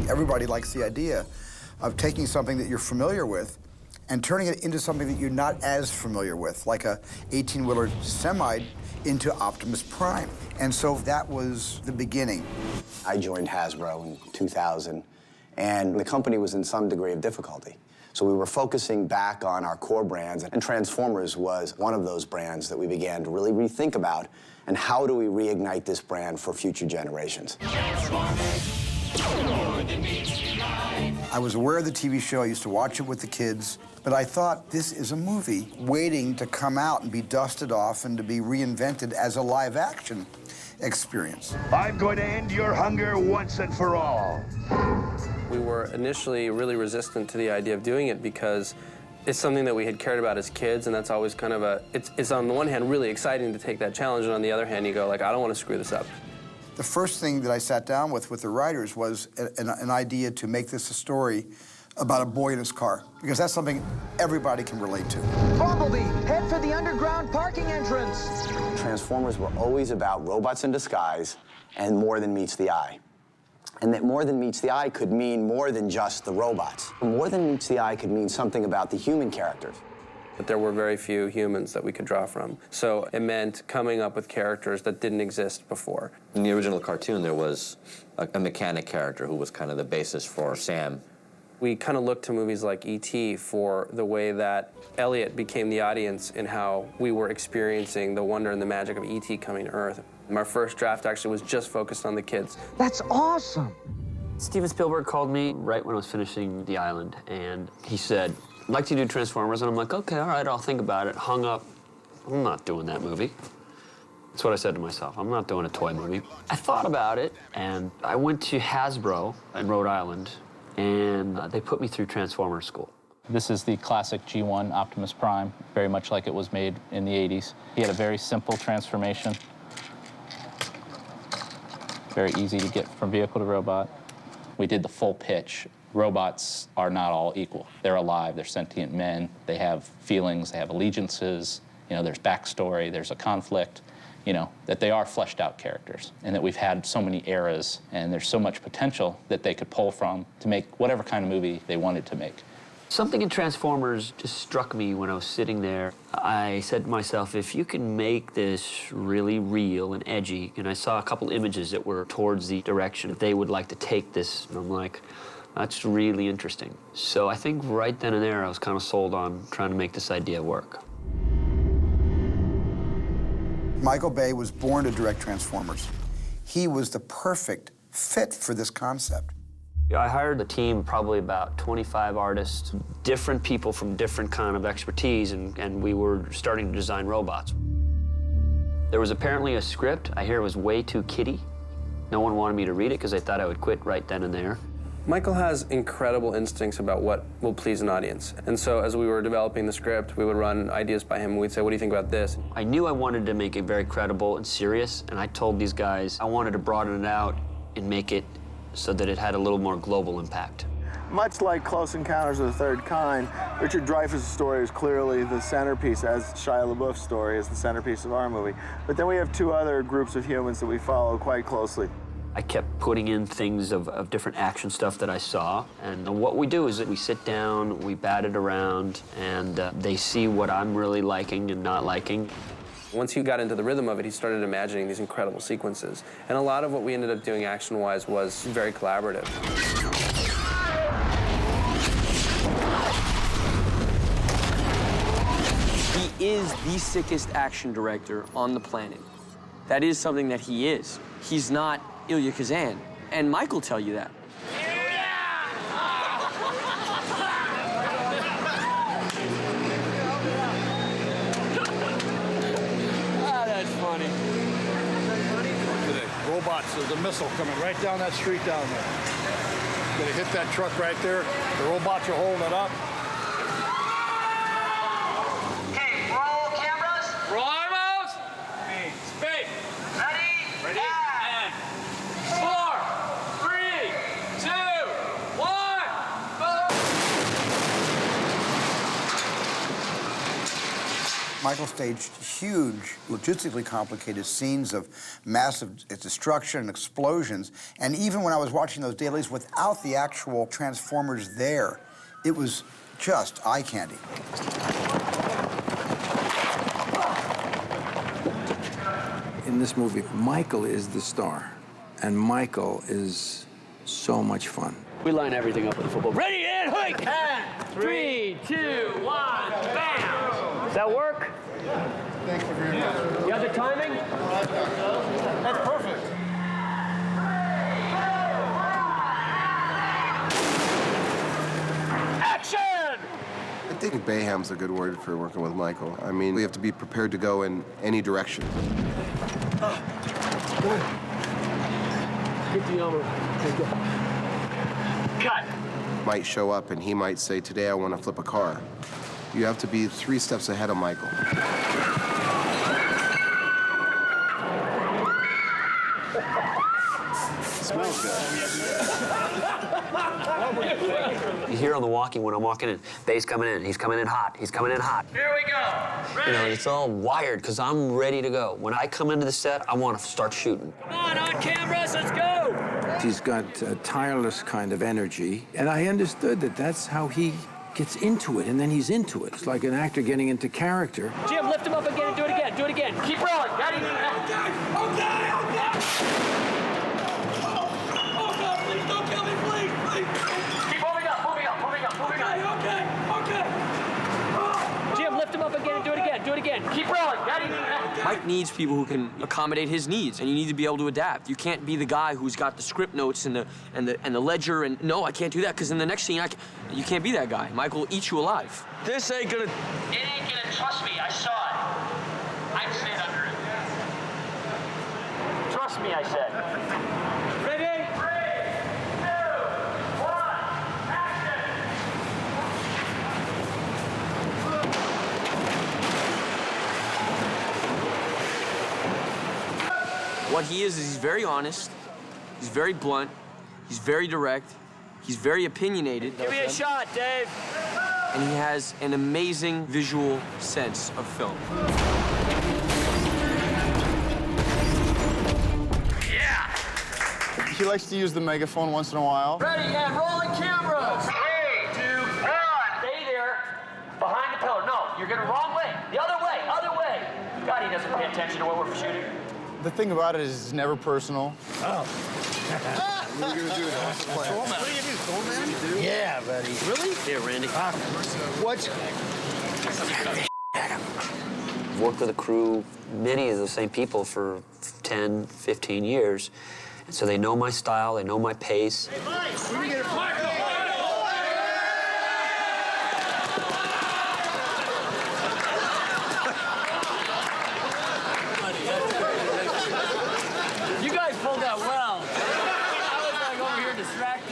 think everybody likes the idea of taking something that you're familiar with and turning it into something that you're not as familiar with, like a 18-wheeler semi into Optimus Prime. And so that was the beginning. I joined Hasbro in 2000, and the company was in some degree of difficulty. So we were focusing back on our core brands, and Transformers was one of those brands that we began to really rethink about, and how do we reignite this brand for future generations? I was aware of the TV show, I used to watch it with the kids, but I thought this is a movie waiting to come out and be dusted off and to be reinvented as a live-action experience. I'm going to end your hunger once and for all. We were initially really resistant to the idea of doing it because it's something that we had cared about as kids, and that's always kind of it's on the one hand really exciting to take that challenge, and on the other hand you go like, I don't want to screw this up. The first thing that I sat down with the writers was an idea to make this a story about a boy in his car, because that's something everybody can relate to. Bumblebee, head for the underground parking entrance. Transformers were always about robots in disguise and more than meets the eye. And that more than meets the eye could mean more than just the robots. More than meets the eye could mean something about the human characters. But there were very few humans that we could draw from. So it meant coming up with characters that didn't exist before. In the original cartoon, there was a mechanic character who was kind of the basis for Sam. We kind of looked to movies like E.T. for the way that Elliot became the audience in how we were experiencing the wonder and the magic of E.T. coming to Earth. My first draft actually was just focused on the kids. That's awesome. Steven Spielberg called me right when I was finishing The Island, and he said, I'd like to do Transformers, and I'm like, okay, all right, I'll think about it. Hung up. I'm not doing that movie. That's what I said to myself. I'm not doing a toy movie. I thought about it, and I went to Hasbro in Rhode Island, and they put me through Transformers school. This is the classic G1 Optimus Prime, very much like it was made in the 80s. He had a very simple transformation. Very easy to get from vehicle to robot. We did the full pitch. Robots are not all equal. They're alive, they're sentient men, they have feelings, they have allegiances, you know, there's backstory, there's a conflict, you know, that they are fleshed out characters, and that we've had so many eras, and there's so much potential that they could pull from to make whatever kind of movie they wanted to make. Something in Transformers just struck me when I was sitting there. I said to myself, if you can make this really real and edgy, and I saw a couple images that were towards the direction that they would like to take this, and I'm like, that's really interesting. So I think right then and there, I was kind of sold on trying to make this idea work. Michael Bay was born to direct Transformers. He was the perfect fit for this concept. I hired a team, probably about 25 artists, different people from different kind of expertise, and we were starting to design robots. There was apparently a script. I hear it was way too kiddie. No one wanted me to read it because they thought I would quit right then and there. Michael has incredible instincts about what will please an audience. And so as we were developing the script, we would run ideas by him, and we'd say, what do you think about this? I knew I wanted to make it very credible and serious, and I told these guys I wanted to broaden it out and make it so that it had a little more global impact. Much like Close Encounters of the Third Kind, Richard Dreyfuss' story is clearly the centerpiece, as Shia LaBeouf's story is the centerpiece of our movie. But then we have two other groups of humans that we follow quite closely. I kept putting in things of different action stuff that I saw, and what we do is that we sit down, we bat it around, and they see what I'm really liking and not liking. Once he got into the rhythm of it, he started imagining these incredible sequences. And a lot of what we ended up doing action-wise was very collaborative. He is the sickest action director on the planet. That is something that he is. He's not Ilya Kazan, and Mike will tell you that. That's funny. Robots, there's a missile coming right down that street down there. Gonna hit that truck right there. The robots are holding it up. Okay, roll cameras. Roll armos! Speed! Ready? Ready? And 4, 3, 2, 1, go! Michael staged huge, logistically complicated scenes of massive destruction and explosions. And even when I was watching those dailies without the actual Transformers there, it was just eye candy. In this movie, Michael is the star, and Michael is so much fun. We line everything up with the football. Ready, and hike! 3, 2, 1, bam! Does that work? Thank you very much. You got the timing? That's perfect. Action! I think mayhem's a good word for working with Michael. I mean, we have to be prepared to go in any direction. Get the armor. Cut. Might show up and he might say, today I want to flip a car. You have to be 3 steps ahead of Michael. Smells good. You hear on the walking when I'm walking in, bass coming in, he's coming in hot, he's coming in hot. Here we go. Ready? You know, it's all wired because I'm ready to go. When I come into the set, I want to start shooting. Come on cameras, let's go. He's got a tireless kind of energy, and I understood that that's how he gets into it, and then he's into it. It's like an actor getting into character. Jim, lift him up again and do it again. Do it again. Keep rolling. Got it. Okay. Oh, God, please don't kill me, please. Keep moving up. Okay. Jim, lift him up again and do it again. Do it again. Keep rolling. Got it. Mike needs people who can accommodate his needs, and you need to be able to adapt. You can't be the guy who's got the script notes and the ledger, and no, I can't do that because in the next scene, you can't be that guy. Michael will eat you alive. This ain't gonna. It ain't gonna. Trust me, I saw it. I'd sit under it. Trust me, I said. Ready? 3, 2, 1, action! What he is he's very honest, he's very blunt, he's very direct, he's very opinionated. Give me a shot, Dave. And he has an amazing visual sense of film. Yeah! He likes to use the megaphone once in a while. Ready, and rolling cameras. 3, 2, 1. Stay there, behind the pillar. No, you're going wrong way. The other way, other way. God, he doesn't pay attention to what we're shooting. The thing about it is it's never personal. Oh. What are we gonna do now? What are you gonna do, man? Yeah, buddy. Really? Here, Randy. What? I've worked with a crew, many of the same people for 10, 15 years. And so they know my style, they know my pace. Hey, Mike, we can get a flag. You guys pulled that well. I was like over here distracted.